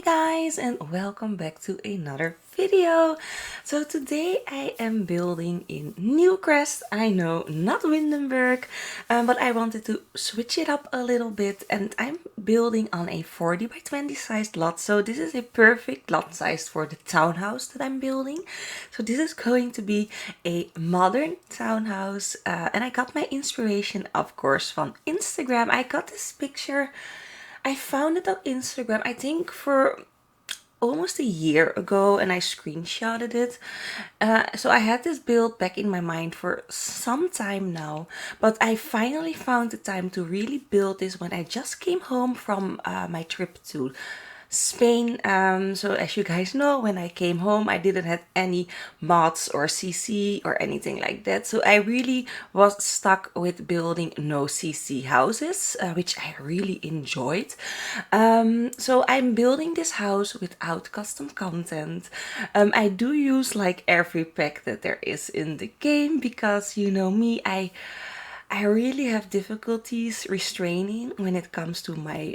Hey guys, and welcome back to another video. So today I am building in Newcrest. I know, not Windenburg, but I wanted to switch it up a little bit, and I'm building on a 40 by 20 sized lot. So this is a perfect lot size for the townhouse that I'm building. So this is going to be a modern townhouse, and I got my inspiration, of course, from Instagram. I got this picture. I found it on Instagram, I think for almost a year ago, and I screenshotted it. So I had this build back in my mind for some time now, but I finally found the time to really build this when I just came home from my trip to Spain. So as you guys know, when I came home, I didn't have any mods or CC or anything like that. So I really was stuck with building no CC houses, which I really enjoyed. So I'm building this house without custom content. I do use like every pack that there is in the game because you know me, I really have difficulties restraining when it comes to my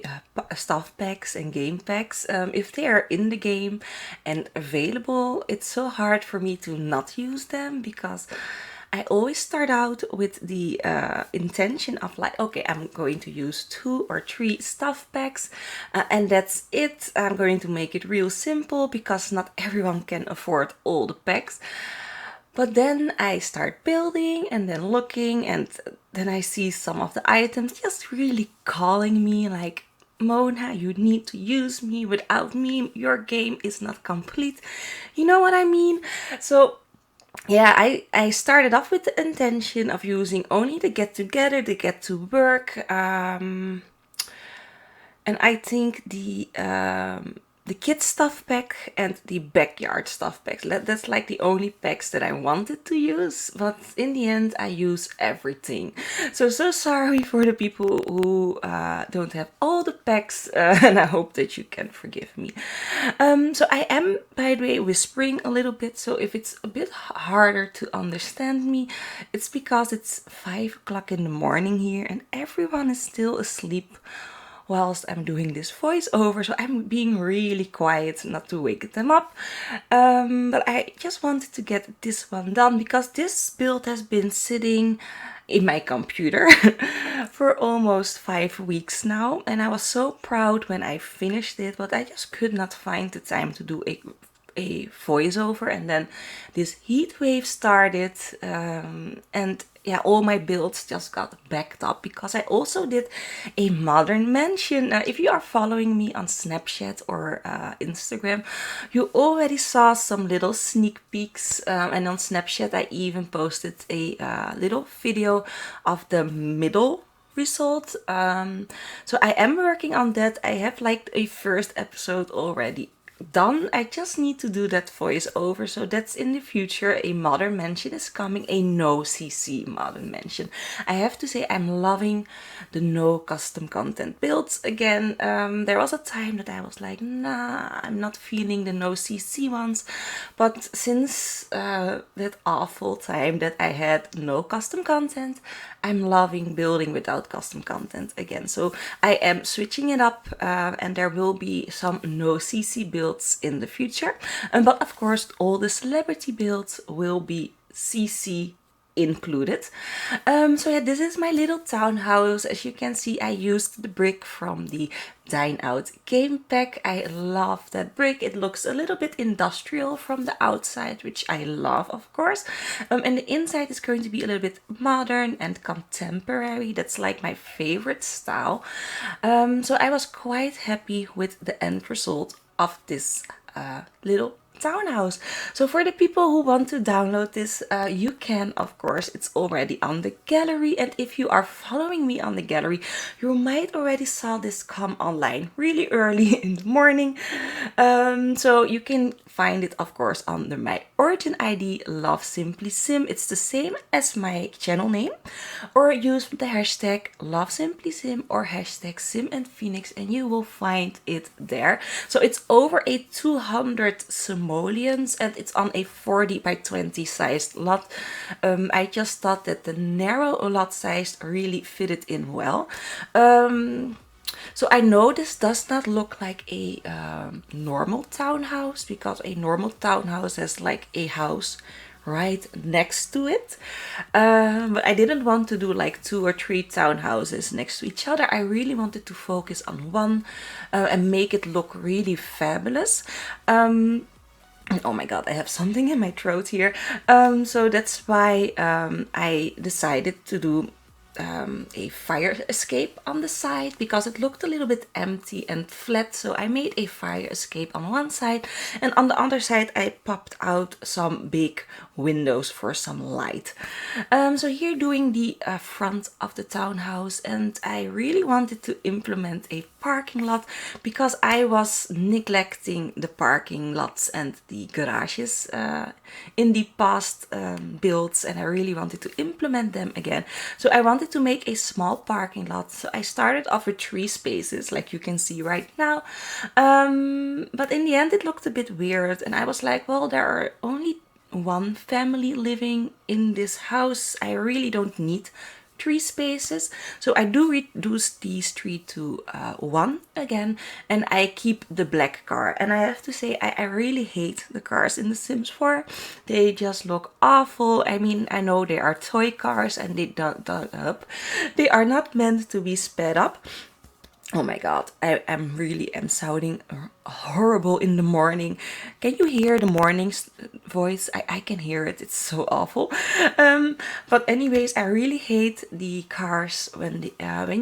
stuff packs and game packs. If they are in the game and available, it's so hard for me to not use them because I always start out with the intention of like, okay, I'm going to use 2 or 3 stuff packs and that's it. I'm going to make it real simple because not everyone can afford all the packs. But then I start building and then looking, and then I see some of the items just really calling me like, Mona, you need to use me. Without me, your game is not complete. You know what I mean? So yeah, I started off with the intention of using only the get together, the get to work, and I think the kids stuff pack and the backyard stuff packs. That's like the only packs that I wanted to use, but in the end I use everything. So sorry for the people who don't have all the packs, and I hope that you can forgive me. So I am, by the way, whispering a little bit, so if it's a bit harder to understand me, it's because it's 5 o'clock in the morning here and everyone is still asleep whilst I'm doing this voiceover, so I'm being really quiet not to wake them up. But I just wanted to get this one done because this build has been sitting in my computer for almost 5 weeks now, and I was so proud when I finished it, but I just could not find the time to do a voiceover, and then this heat wave started, and yeah, all my builds just got backed up because I also did a modern mansion. If you are following me on Snapchat or Instagram, you already saw some little sneak peeks, and on Snapchat I even posted a little video of the middle result. So I am working on that. I have like a first episode already done. I just need to do that voiceover, so that's in the future. A modern mansion is coming, a no CC modern mansion. I have to say I'm loving the no custom content builds again. There was a time that I was like, nah, I'm not feeling the no CC ones, but since that awful time that I had no custom content, I'm loving building without custom content again. So I am switching it up, and there will be some no CC builds in the future, but of course all the celebrity builds will be CC included. So yeah, this is my little townhouse. As you can see, I used the brick from the Dine Out game pack. I love that brick. It looks a little bit industrial from the outside, which I love, of course. And the inside is going to be a little bit modern and contemporary. That's like my favorite style. So I was quite happy with the end result of this little townhouse. So for the people who want to download this, you can, of course. It's already on the gallery, and if you are following me on the gallery, you might already saw this come online really early in the morning. So you can find it, of course, under my origin ID, Love Simply Sim. It's the same as my channel name, or use the hashtag Love Simply Sim or hashtag Sim and Phoenix, and you will find it there. So it's over a 200 simoleons, and it's on a 40 by 20 sized lot. I just thought that the narrow lot size really fitted in well. So I know this does not look like a normal townhouse, because a normal townhouse has like a house right next to it. But I didn't want to do like 2 or 3 townhouses next to each other. I really wanted to focus on one and make it look really fabulous. Oh my god, I have something in my throat here. So that's why I decided to do a fire escape on the side, because it looked a little bit empty and flat. So I made a fire escape on one side, and on the other side I popped out some big windows for some light. So here doing the front of the townhouse, and I really wanted to implement a parking lot, because I was neglecting the parking lots and the garages in the past builds, and I really wanted to implement them again. So I wanted to make a small parking lot. So I started off with 3 spaces, like you can see right now. But in the end it looked a bit weird, and I was like, well, there are only 1 family living in this house. I really don't need 3 spaces. So I do reduce these 3 to 1 again, and I keep the black car. And I have to say, I really hate the cars in The Sims 4. They just look awful. I mean, I know they are toy cars and they don't up. They are not meant to be sped up. Oh my god, I really am sounding horrible in the morning. Can you hear the morning's voice? I can hear it. It's so awful. But anyways, I really hate the cars when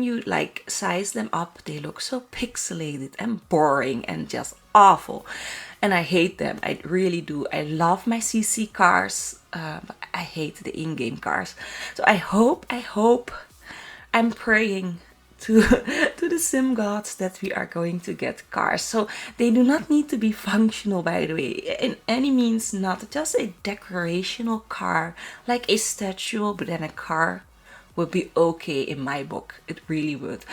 you like size them up. They look so pixelated and boring and just awful. And I hate them. I really do. I love my CC cars, but I hate the in-game cars. So I hope, I'm praying to the sim gods that we are going to get cars. So they do not need to be functional, by the way, in any means, not just a decorational car like a statue, but then a car would be okay in my book. It really would.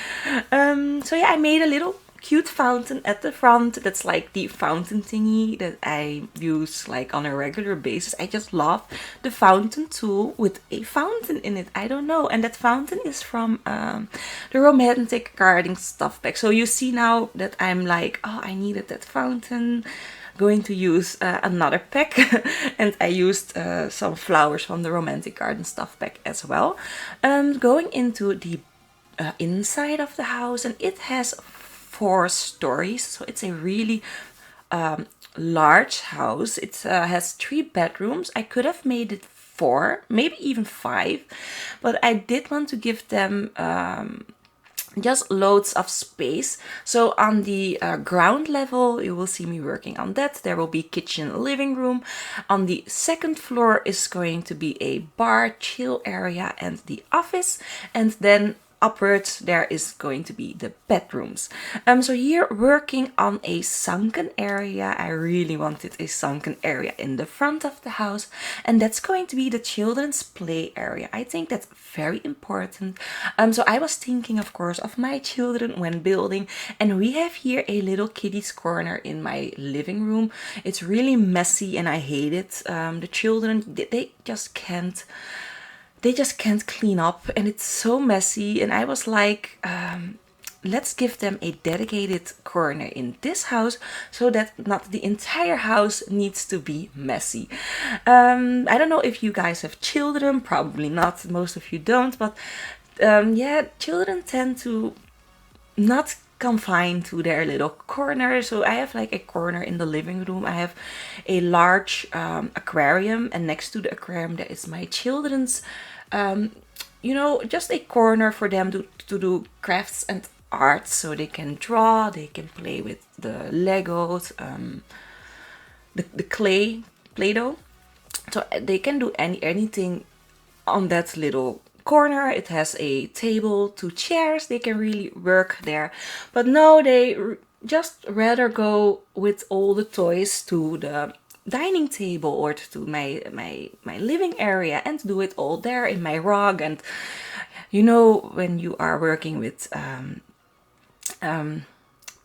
So yeah, I made a little cute fountain at the front. That's like the fountain thingy that I use like on a regular basis. I just love the fountain tool with a fountain in it. I don't know. And that fountain is from the romantic gardening stuff pack. So you see now that I'm like, oh, I needed that fountain. Going to use another pack, and I used some flowers from the romantic garden stuff pack as well. Going into the inside of the house, and it has 4 stories, so it's a really large house. It has 3 bedrooms. I could have made it 4, maybe even 5, but I did want to give them just loads of space. So on the ground level, you will see me working on that. There will be kitchen, living room. On the 2nd floor is going to be a bar, chill area, and the office. And then upwards there is going to be the bedrooms. So here working on a sunken area. I really wanted a sunken area in the front of the house, and that's going to be the children's play area. I think that's very important. So I was thinking, of course, of my children when building, and we have here a little kiddies corner in my living room. It's really messy and I hate it. The children, they just can't clean up, and it's so messy. And I was like, let's give them a dedicated corner in this house, so that not the entire house needs to be messy. I don't know if you guys have children, probably not, most of you don't, but yeah, children tend to not confined to their little corner. So I have like a corner in the living room. I have a large aquarium, and next to the aquarium there is my children's you know, just a corner for them to do crafts and art, so they can draw, they can play with the Legos, the Play-Doh. So they can do anything on that little corner. It has a table, 2 chairs, they can really work there. But no, they just rather go with all the toys to the dining table or to my living area and do it all there in my rug. And you know, when you are working with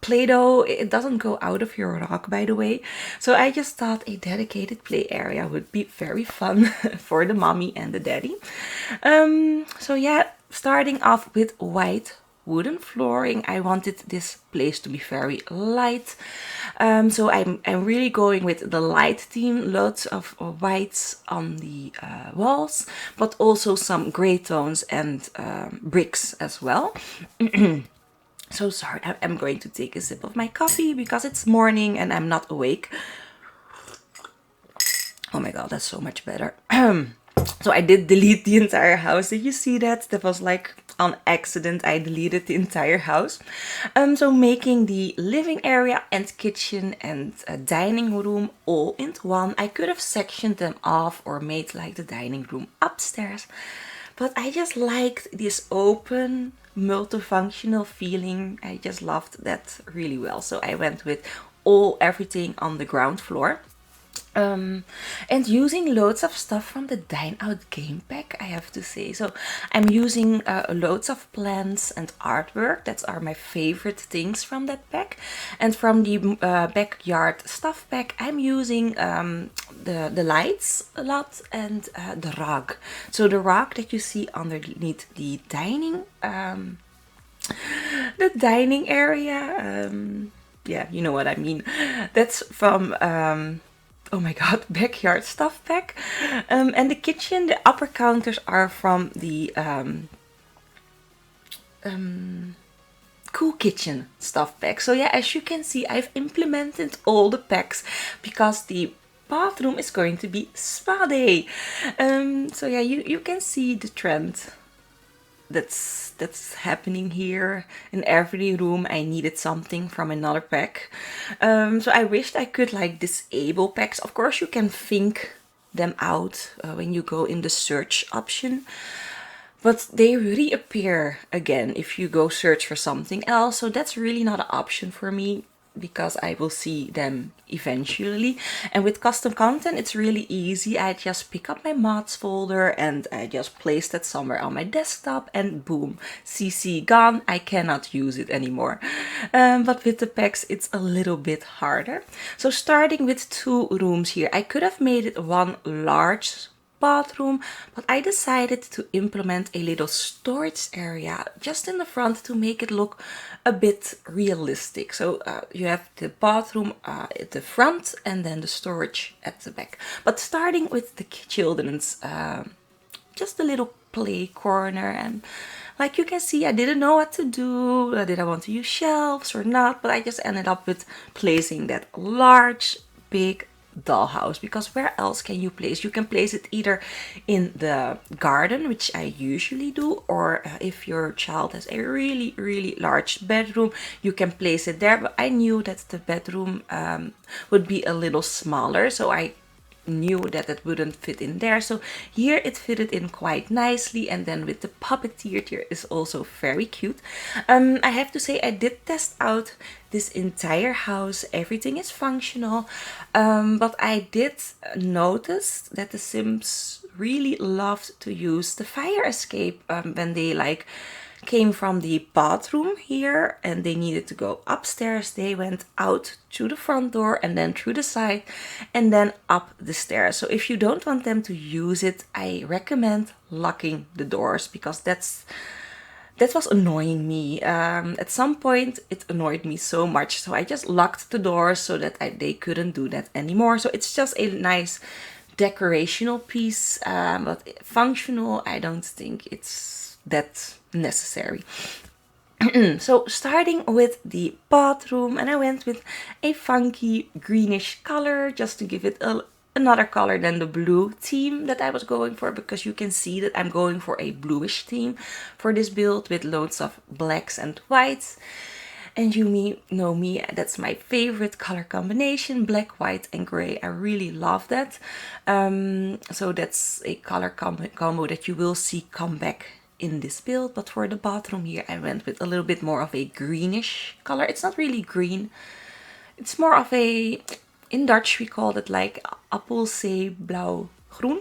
Play-Doh, it doesn't go out of your rug, by the way. So I just thought a dedicated play area would be very fun for the mommy and the daddy. So yeah, starting off with white wooden flooring. I wanted this place to be very light. So I'm really going with the light theme, lots of whites on the walls, but also some gray tones and bricks as well. So sorry, I'm going to take a sip of my coffee because it's morning and I'm not awake. Oh my god, that's so much better. So I did delete the entire house. Did you see that? That was like on accident. I deleted the entire house. So making the living area and kitchen and dining room all into one. I could have sectioned them off or made like the dining room upstairs. But I just liked this open, multifunctional feeling. I just loved that really well. So I went with everything on the ground floor. And using loads of stuff from the Dine Out game pack, I have to say. So I'm using loads of plants and artwork. That are my favorite things from that pack. And from the backyard stuff pack, I'm using the lights a lot and the rug. So the rug that you see underneath the dining area. Yeah, you know what I mean. That's from oh my god, backyard stuff pack. And the kitchen, the upper counters are from the cool kitchen stuff pack. So yeah, as you can see, I've implemented all the packs because the bathroom is going to be spa day. So yeah, you can see the trend that's happening here. In every room I needed something from another pack. So I wished I could like disable packs. Of course you can think them out when you go in the search option, but they reappear again if you go search for something else. So that's really not an option for me, because I will see them eventually. And with custom content, it's really easy. I just pick up my mods folder and I just place that somewhere on my desktop and boom, CC gone. I cannot use it anymore. But with the packs, it's a little bit harder. So starting with 2 rooms here, I could have made it one large bathroom, but I decided to implement a little storage area just in the front to make it look a bit realistic. So you have the bathroom at the front and then the storage at the back. But starting with the children's, just a little play corner, and like you can see, I didn't know what to do. Did I want to use shelves or not? But I just ended up with placing that large, big dollhouse, because where else can you place? You can place it either in the garden, which I usually do, or if your child has a really large bedroom, you can place it there. But I knew that the bedroom would be a little smaller, so I knew that it wouldn't fit in there. So here it fitted in quite nicely, and then with the puppeteer here is also very cute. I have to say I did test out this entire house. Everything is functional, but I did notice that the Sims really loved to use the fire escape when they like came from the bathroom here and they needed to go upstairs. They went out through the front door and then through the side and then up the stairs. So if you don't want them to use it, I recommend locking the doors, because that was annoying me. At some point it annoyed me so much, so I just locked the doors so that they couldn't do that anymore. So it's just a nice decorational piece, but functional, I don't think it's that necessary. So starting with the bathroom, and I went with a funky greenish color just to give it another color than the blue theme that I was going for, because you can see that I'm going for a bluish theme for this build with loads of blacks and whites. And you know me, that's my favorite color combination, black, white and gray. I really love that. So that's a color combo that you will see come back in this build. But for the bathroom here, I went with a little bit more of a greenish color. It's not really green. It's more of a, in Dutch we call it like appelzee blauw groen.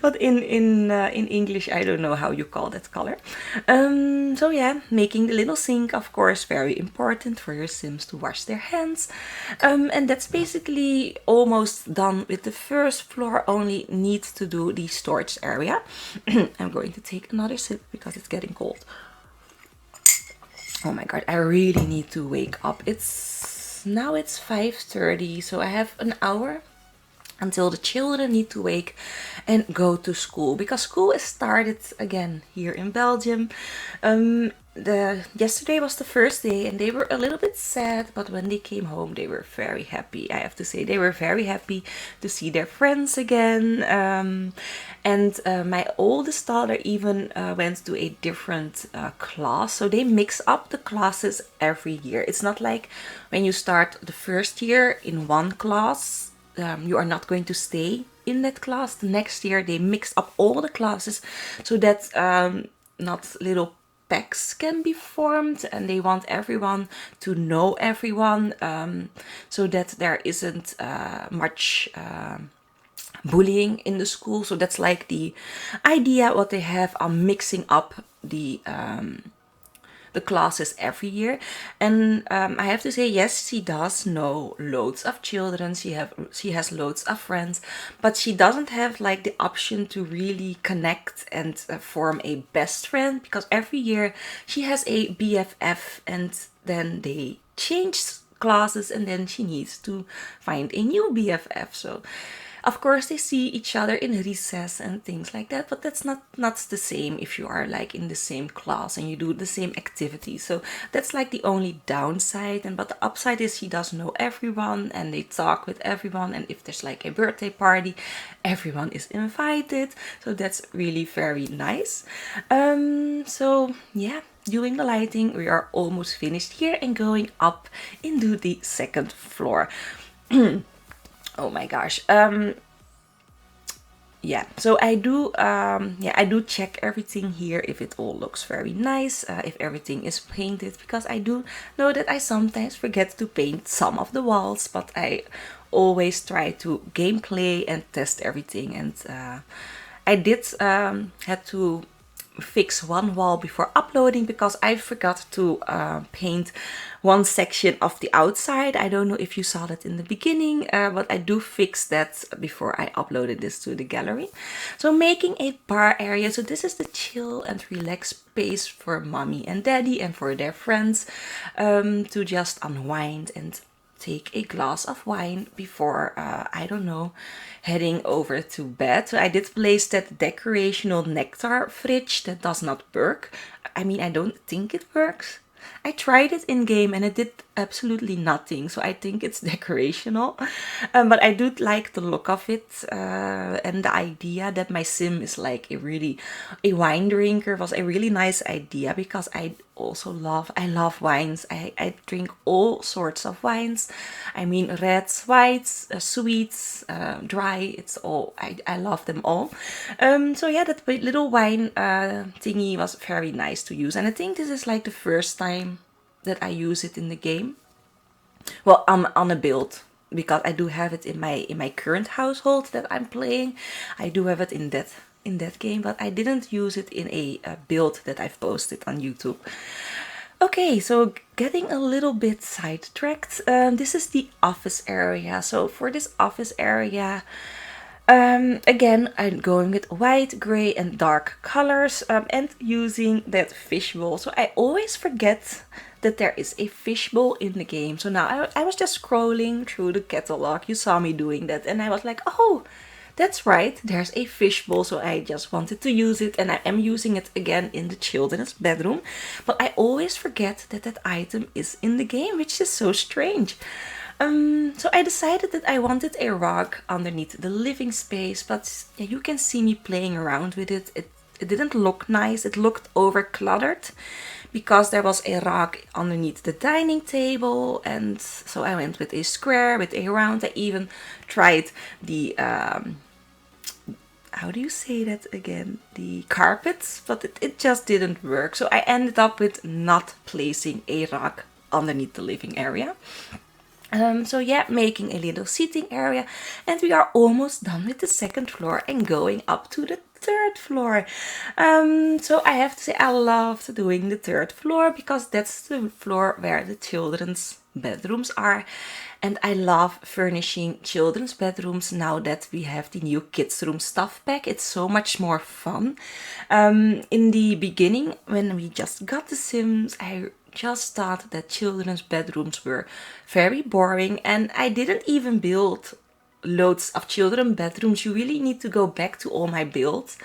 But in English, I don't know how you call that color. So yeah, making the little sink, of course, very important for your Sims to wash their hands. And that's basically almost done with the first floor. Only need to do the storage area. I'm going to take another sip because it's getting cold. Oh my god, I really need to wake up. It's 5:30, so I have an hour until the children need to wake and go to school, because school is started again here in Belgium. The yesterday was the first day and they were a little bit sad, but when they came home they were very happy. I have to say, they were very happy to see their friends again. And my oldest daughter even went to a different class, so they mix up the classes every year. It's not like when you start the first year in one class, you are not going to stay in that class. The next year they mix up all the classes so that not little packs can be formed, and they want everyone to know everyone, so that there isn't much bullying in the school. So that's like the idea what they have on mixing up the classes every year. And I have to say, yes, she does know loads of children. She has loads of friends, but she doesn't have like the option to really connect and form a best friend, because every year she has a BFF and then they change classes and then she needs to find a new BFF. So of course they see each other in recess and things like that, but that's not the same if you are like in the same class and you do the same activity. So that's like the only downside. And but the upside is she does know everyone and they talk with everyone, and if there's like a birthday party, everyone is invited. So that's really very nice. So yeah, doing the lighting, we are almost finished here and going up into the second floor. Oh my gosh. Yeah, so I do check everything here if it all looks very nice, if everything is painted, because I do know that I sometimes forget to paint some of the walls, but I always try to gameplay and test everything. And I did had to fix one wall before uploading because I forgot to paint one section of the outside. I don't know if you saw that in the beginning, but I do fix that before I uploaded this to the gallery. So making a bar area. So this is the chill and relax space for mommy and daddy and for their friends to just unwind and take a glass of wine before, I don't know, heading over to bed. So I did place that decorational nectar fridge that does not work. I mean, I don't think it works. I tried it in game and it did absolutely nothing, so I think it's decorational. But I do like the look of it, and the idea that my sim is like a wine drinker was a really nice idea, because I love wines. I drink all sorts of wines. I mean, reds, whites, sweets, dry. It's all, I love them all. So yeah, that little wine thingy was very nice to use, and I think this is like the first time that I use it in the game. Well, on a build, because I do have it in my current household that I'm playing. I do have it in that game, but I didn't use it in a build that I've posted on YouTube. Okay, so getting a little bit sidetracked. This is the office area. So for this office area, again, I'm going with white, gray, and dark colors, and using that fishbowl. So I always forget that there is a fishbowl in the game. So now I was just scrolling through the catalog. You saw me doing that, and I was like, oh, that's right, there's a fishbowl. So I just wanted to use it, and I am using it again in the children's bedroom. But I always forget that that item is in the game, which is so strange. So I decided that I wanted a rug underneath the living space, but yeah, you can see me playing around with it. It didn't look nice. It looked over cluttered because there was a rug underneath the dining table, and so I went with a square, with a round. I even tried the how do you say that again? The carpets, but it just didn't work. So I ended up with not placing a rug underneath the living area. So yeah, making a little seating area, and we are almost done with the second floor and going up to the third floor. So I have to say I loved doing the third floor because that's the floor where the children's bedrooms are. And I love furnishing children's bedrooms now that we have the new kids room stuff pack. It's so much more fun. In the beginning, when we just got the Sims, I just thought that children's bedrooms were very boring, and I didn't even build loads of children bedrooms. You really need to go back to all my builds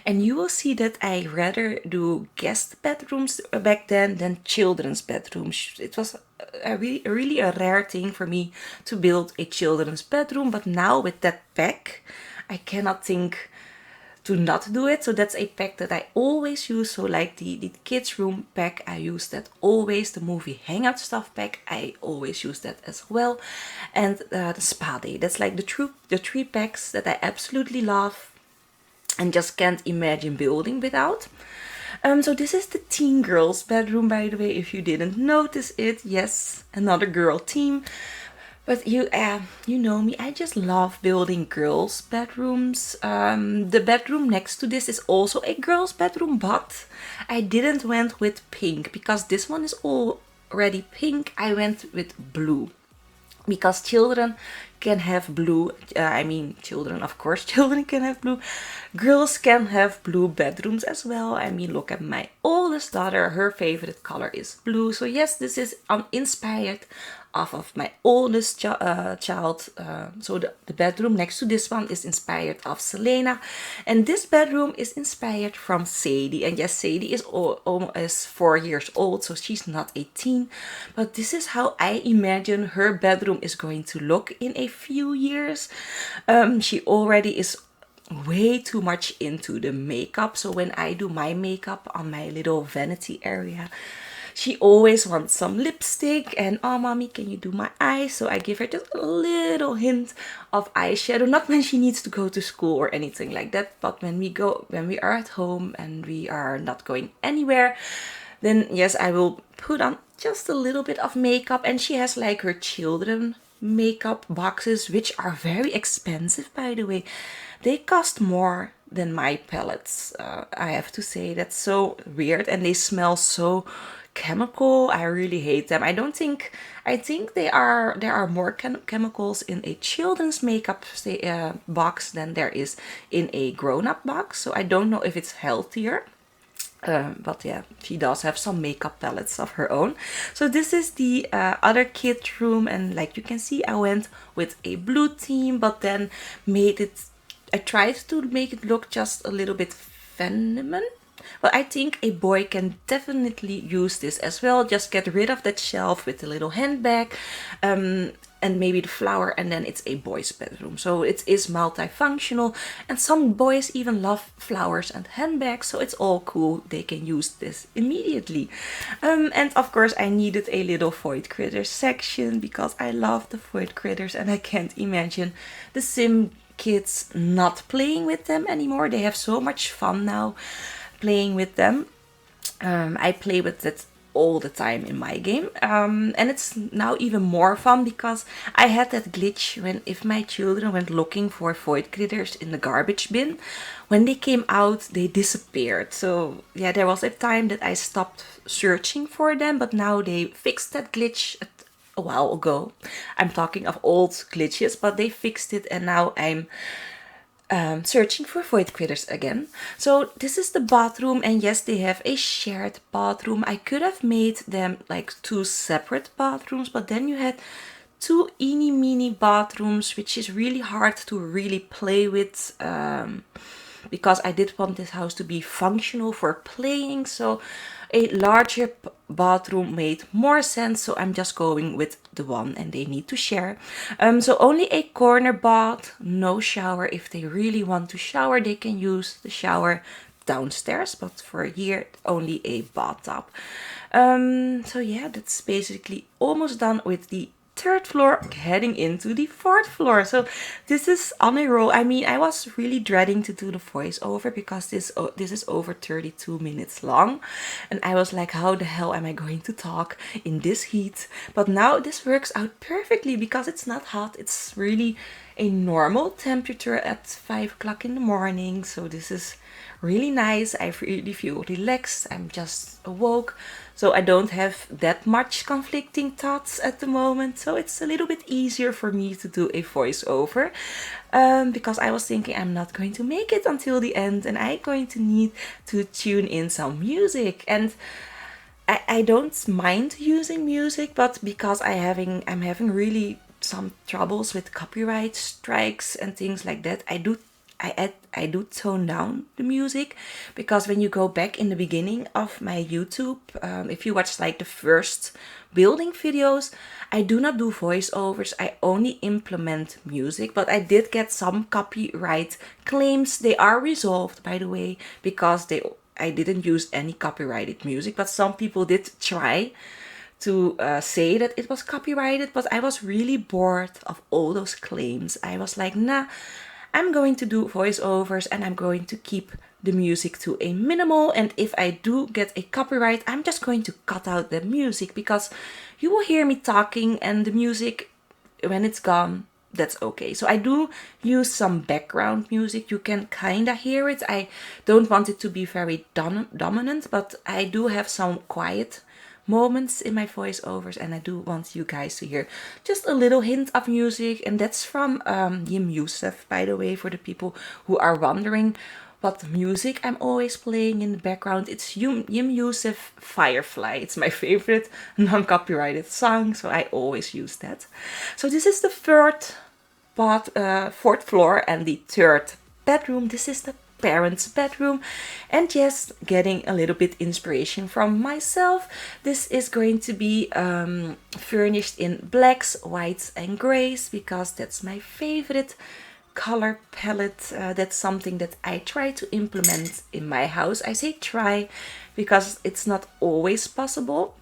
and you will see that I rather do guest bedrooms back then than children's bedrooms. It was really a rare thing for me to build a children's bedroom, but now with that pack I cannot think to not do it. So that's a pack that I always use. So like the kids room pack, I use that always. The movie hangout stuff pack, I always use that as well. And the spa day, that's like the three packs that I absolutely love and just can't imagine building without. So this is the teen girls bedroom, by the way, if you didn't notice it. Yes, another girl team. But you know me, I just love building girls' bedrooms. The bedroom next to this is also a girls' bedroom, but I didn't went with pink because this one is already pink. I went with blue because children can have blue. I mean, children, of course, children can have blue. Girls can have blue bedrooms as well. I mean, look at my oldest daughter. Her favorite color is blue. So yes, this is inspired off of my oldest child. So the bedroom next to this one is inspired of Selena, and this bedroom is inspired from Sadie. And yes, Sadie is almost 4 years old, so she's not 18, but this is how I imagine her bedroom is going to look in a few years. She already is way too much into the makeup, so when I do my makeup on my little vanity area, she always wants some lipstick and, oh mommy, can you do my eyes? So I give her just a little hint of eyeshadow, not when she needs to go to school or anything like that, but when we are at home and we are not going anywhere, then yes, I will put on just a little bit of makeup. And she has like her children makeup boxes, which are very expensive, by the way. They cost more than my palettes. I have to say, that's so weird, and they smell so chemical. I really hate them. I think there are more chemicals in a children's makeup box than there is in a grown-up box. So I don't know if it's healthier. But yeah, she does have some makeup palettes of her own. So this is the other kid room, and like you can see, I went with a blue theme, but then I tried to make it look just a little bit feminine. Well, I think a boy can definitely use this as well. Just get rid of that shelf with the little handbag, and maybe the flower, and then it's a boy's bedroom. So it is multifunctional, and some boys even love flowers and handbags, so it's all cool. They can use this immediately. And of course I needed a little void critters section because I love the void critters, and I can't imagine the Sim kids not playing with them anymore. They have so much fun now playing with them. I play with it all the time in my game, and it's now even more fun because I had that glitch if my children went looking for void critters in the garbage bin, when they came out they disappeared. So yeah, there was a time that I stopped searching for them, but now they fixed that glitch a while ago. I'm talking of old glitches, but they fixed it, and now I'm searching for void critters again. So this is the bathroom, and yes, they have a shared bathroom. I could have made them like 2 separate bathrooms, but then you had 2 eeny meeny bathrooms, which is really hard to really play with, because I did want this house to be functional for playing. So a larger bathroom made more sense, so I'm just going with the one, and they need to share. So only a corner bath, no shower. If they really want to shower, they can use the shower downstairs, but for here only a bathtub. So yeah, that's basically almost done with the 3rd floor, heading into the 4th floor. So this is on a roll. I mean, I was really dreading to do the voiceover because this is over 32 minutes long, and I was like, how the hell am I going to talk in this heat? But now this works out perfectly because it's not hot. It's really a normal temperature at 5 o'clock in the morning. So this is really nice. I really feel relaxed. I'm just awoke. So I don't have that much conflicting thoughts at the moment. So it's a little bit easier for me to do a voiceover. Because I was thinking I'm not going to make it until the end and I'm going to need to tune in some music. And I don't mind using music, but because I'm having really some troubles with copyright strikes and things like that, I do tone down the music, because when you go back in the beginning of my YouTube, if you watch like the first building videos, I do not do voiceovers. I only implement music, but I did get some copyright claims. They are resolved, by the way, because I didn't use any copyrighted music, but some people did try to say that it was copyrighted, but I was really bored of all those claims. I was like, nah, I'm going to do voiceovers and I'm going to keep the music to a minimal. And if I do get a copyright, I'm just going to cut out the music, because you will hear me talking and the music, when it's gone, that's okay. So I do use some background music. You can kind of hear it. I don't want it to be very dominant, but I do have some quiet moments in my voiceovers, and I do want you guys to hear just a little hint of music. And that's from Jim Yosef, by the way, for the people who are wondering what music I'm always playing in the background. It's Jim Yosef Firefly. It's my favorite non-copyrighted song, so I always use that. So this is the fourth floor and the third bedroom. This is the parents' bedroom, and yes, getting a little bit inspiration from myself. This is going to be furnished in blacks, whites and grays, because that's my favorite color palette. That's something that I try to implement in my house. I say try because it's not always possible.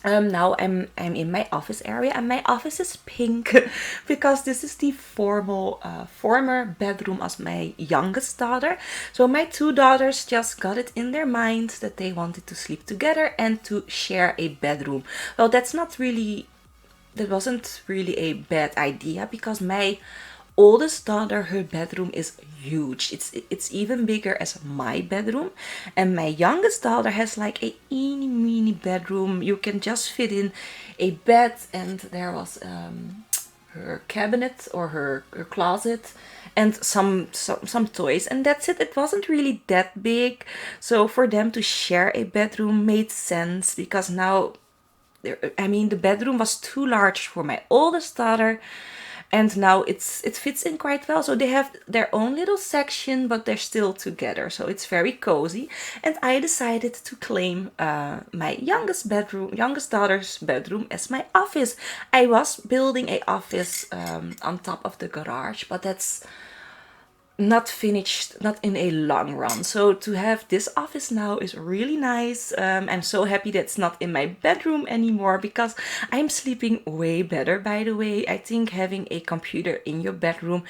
Now I'm in my office area, and my office is pink because this is the former bedroom of my youngest daughter. So my two daughters just got it in their minds that they wanted to sleep together and to share a bedroom. Well, that wasn't really a bad idea, because my oldest daughter, her bedroom is huge. It's even bigger as my bedroom, and my youngest daughter has like a teeny mini bedroom. You can just fit in a bed, and there was her cabinet or her closet and some toys, and that's it. It wasn't really that big, so for them to share a bedroom made sense, because now, I mean, the bedroom was too large for my oldest daughter, and now it fits in quite well. So they have their own little section, but they're still together. So it's very cozy. And I decided to claim my youngest daughter's bedroom as my office. I was building an office on top of the garage, but that's not finished, not in a long run. So to have this office now is really nice. I'm so happy that's not in my bedroom anymore, because I'm sleeping way better, by the way. I think having a computer in your bedroom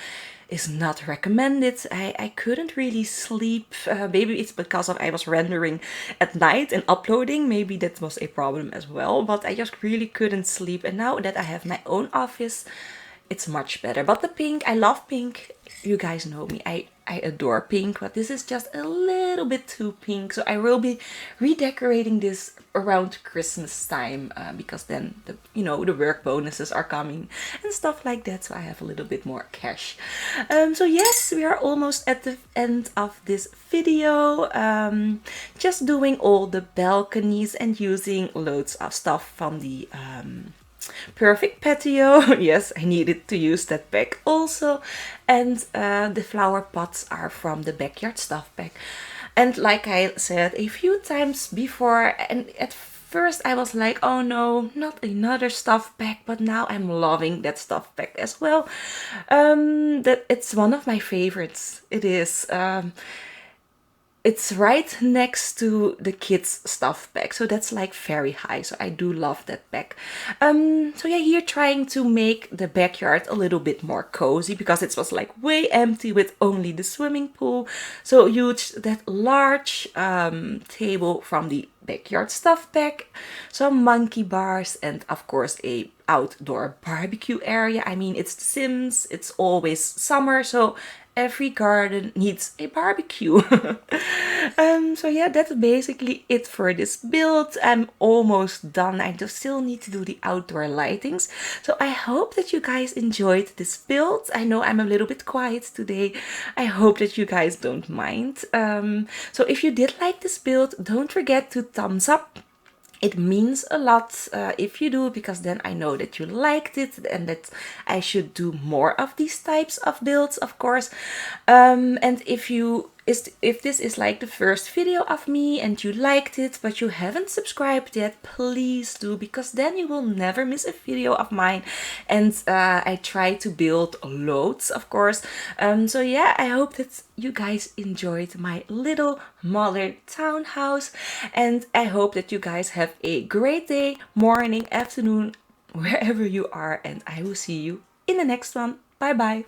is not recommended. I couldn't really sleep. Maybe it's because I was rendering at night and uploading. Maybe that was a problem as well, but I just really couldn't sleep. And now that I have my own office, it's much better. But the pink, I love pink. You guys know me, I adore pink, but this is just a little bit too pink. So I will be redecorating this around Christmas time, because then the work bonuses are coming and stuff like that. So I have a little bit more cash. So yes, we are almost at the end of this video. Just doing all the balconies and using loads of stuff from the perfect patio. Yes, I needed to use that bag also. And the flower pots are from the backyard stuff bag. And like I said a few times before, and at first I was like, oh no, not another stuff bag, but now I'm loving that stuff bag as well. That it's one of my favorites. It is. It's right next to the kids' stuff bag, so that's like very high, so I do love that bag. So yeah, here trying to make the backyard a little bit more cozy, because it was like way empty with only the swimming pool. So used that large table from the backyard stuff bag, some monkey bars, and of course a outdoor barbecue area. I mean, it's The Sims, it's always summer, so every garden needs a barbecue. So yeah, that's basically it for this build. I'm almost done. I just still need to do the outdoor lightings. So I hope that you guys enjoyed this build. I know I'm a little bit quiet today. I hope that you guys don't mind. So if you did like this build, don't forget to thumbs up. It means a lot if you do, because then I know that you liked it and that I should do more of these types of builds, of course. And if this is like the first video of me and you liked it but you haven't subscribed yet, please do, because then you will never miss a video of mine. And I try to build loads, of course. So yeah, I hope that you guys enjoyed my little modern townhouse, and I hope that you guys have a great day, morning, afternoon, wherever you are, and I will see you in the next one. Bye bye.